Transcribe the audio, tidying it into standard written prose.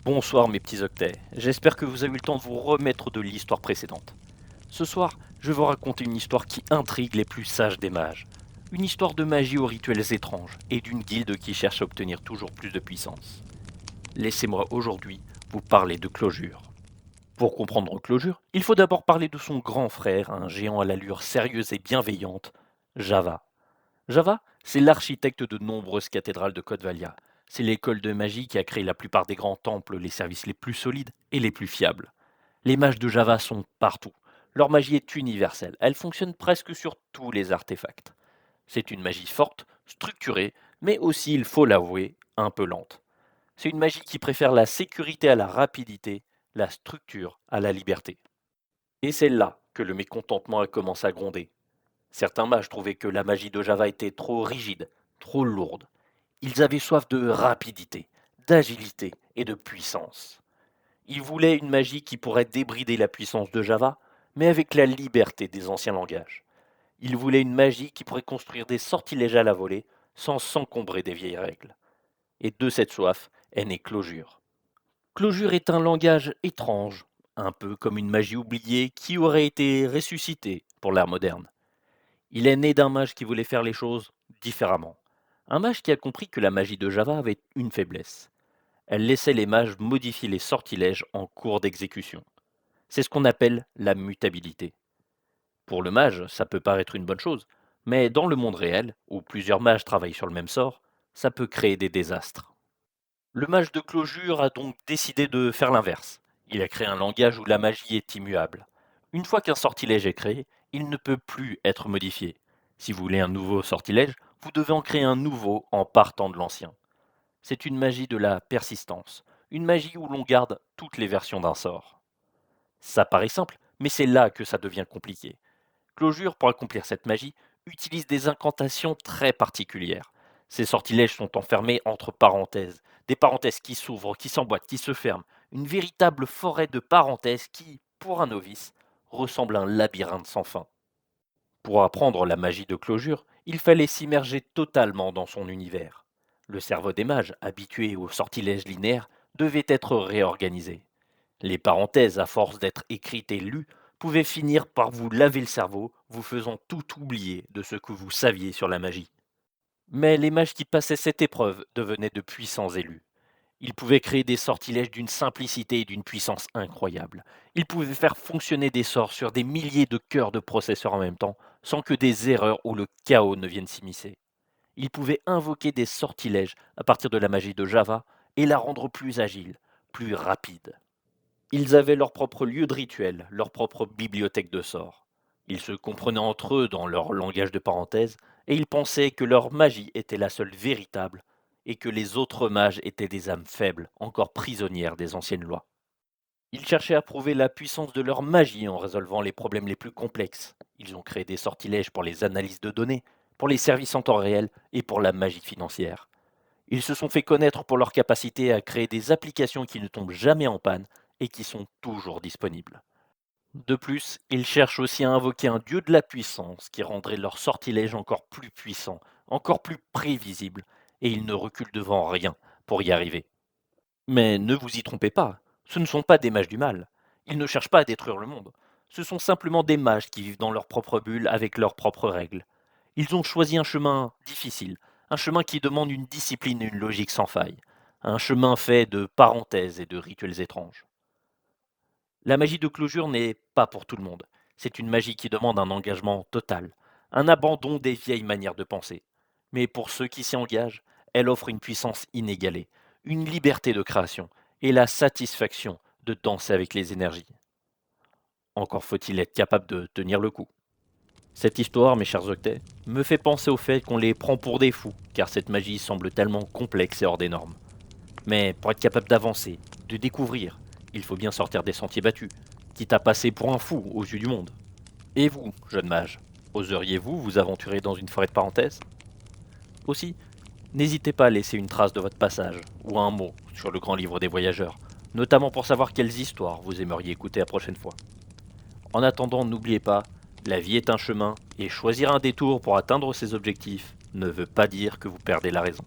Bonsoir mes petits octets, j'espère que vous avez eu le temps de vous remettre de l'histoire précédente. Ce soir, je vais vous raconter une histoire qui intrigue les plus sages des mages. Une histoire de magie aux rituels étranges et d'une guilde qui cherche à obtenir toujours plus de puissance. Laissez-moi aujourd'hui vous parler de Clojure. Pour comprendre Clojure, il faut d'abord parler de son grand frère, un géant à l'allure sérieuse et bienveillante, Java. Java, c'est l'architecte de nombreuses cathédrales de Côte-Valia. C'est l'école de magie qui a créé la plupart des grands temples, les services les plus solides et les plus fiables. Les mages de Java sont partout. Leur magie est universelle. Elle fonctionne presque sur tous les artefacts. C'est une magie forte, structurée, mais aussi, il faut l'avouer, un peu lente. C'est une magie qui préfère la sécurité à la rapidité, la structure à la liberté. Et c'est là que le mécontentement a commencé à gronder. Certains mages trouvaient que la magie de Java était trop rigide, trop lourde. Ils avaient soif de rapidité, d'agilité et de puissance. Ils voulaient une magie qui pourrait débrider la puissance de Java, mais avec la liberté des anciens langages. Ils voulaient une magie qui pourrait construire des sortilèges à la volée sans s'encombrer des vieilles règles. Et de cette soif est née Clojure. Clojure est un langage étrange, un peu comme une magie oubliée qui aurait été ressuscitée pour l'ère moderne. Il est né d'un mage qui voulait faire les choses différemment. Un mage qui a compris que la magie de Java avait une faiblesse. Elle laissait les mages modifier les sortilèges en cours d'exécution. C'est ce qu'on appelle la mutabilité. Pour le mage, ça peut paraître une bonne chose, mais dans le monde réel, où plusieurs mages travaillent sur le même sort, ça peut créer des désastres. Le mage de Clojure a donc décidé de faire l'inverse. Il a créé un langage où la magie est immuable. Une fois qu'un sortilège est créé, il ne peut plus être modifié. Si vous voulez un nouveau sortilège, vous devez en créer un nouveau en partant de l'ancien. C'est une magie de la persistance, une magie où l'on garde toutes les versions d'un sort. Ça paraît simple, mais c'est là que ça devient compliqué. Clojure, pour accomplir cette magie, utilise des incantations très particulières. Ces sortilèges sont enfermés entre parenthèses, des parenthèses qui s'ouvrent, qui s'emboîtent, qui se ferment, une véritable forêt de parenthèses qui, pour un novice, ressemble à un labyrinthe sans fin. Pour apprendre la magie de Clojure, il fallait s'immerger totalement dans son univers. Le cerveau des mages, habitué aux sortilèges linéaires, devait être réorganisé. Les parenthèses, à force d'être écrites et lues, pouvaient finir par vous laver le cerveau, vous faisant tout oublier de ce que vous saviez sur la magie. Mais les mages qui passaient cette épreuve devenaient de puissants élus. Ils pouvaient créer des sortilèges d'une simplicité et d'une puissance incroyable. Ils pouvaient faire fonctionner des sorts sur des milliers de cœurs de processeurs en même temps, sans que des erreurs ou le chaos ne viennent s'immiscer. Ils pouvaient invoquer des sortilèges à partir de la magie de Java et la rendre plus agile, plus rapide. Ils avaient leur propre lieu de rituel, leur propre bibliothèque de sorts. Ils se comprenaient entre eux dans leur langage de parenthèse, et ils pensaient que leur magie était la seule véritable, et que les autres mages étaient des âmes faibles, encore prisonnières des anciennes lois. Ils cherchaient à prouver la puissance de leur magie en résolvant les problèmes les plus complexes. Ils ont créé des sortilèges pour les analyses de données, pour les services en temps réel et pour la magie financière. Ils se sont fait connaître pour leur capacité à créer des applications qui ne tombent jamais en panne et qui sont toujours disponibles. De plus, ils cherchent aussi à invoquer un dieu de la puissance qui rendrait leur sortilège encore plus puissant, encore plus prévisible, et ils ne reculent devant rien pour y arriver. Mais ne vous y trompez pas, ce ne sont pas des mages du mal. Ils ne cherchent pas à détruire le monde. Ce sont simplement des mages qui vivent dans leur propre bulle avec leurs propres règles. Ils ont choisi un chemin difficile, un chemin qui demande une discipline et une logique sans faille, un chemin fait de parenthèses et de rituels étranges. La magie de clôture n'est pas pour tout le monde. C'est une magie qui demande un engagement total, un abandon des vieilles manières de penser. Mais pour ceux qui s'y engagent, elle offre une puissance inégalée, une liberté de création et la satisfaction de danser avec les énergies. Encore faut-il être capable de tenir le coup. Cette histoire, mes chers octets, me fait penser au fait qu'on les prend pour des fous, car cette magie semble tellement complexe et hors des normes. Mais pour être capable d'avancer, de découvrir, il faut bien sortir des sentiers battus, quitte à passer pour un fou aux yeux du monde. Et vous, jeune mage, oseriez-vous vous aventurer dans une forêt de parenthèses? Aussi, n'hésitez pas à laisser une trace de votre passage, ou un mot sur le grand livre des voyageurs, notamment pour savoir quelles histoires vous aimeriez écouter la prochaine fois. En attendant, n'oubliez pas, la vie est un chemin, et choisir un détour pour atteindre ses objectifs ne veut pas dire que vous perdez la raison.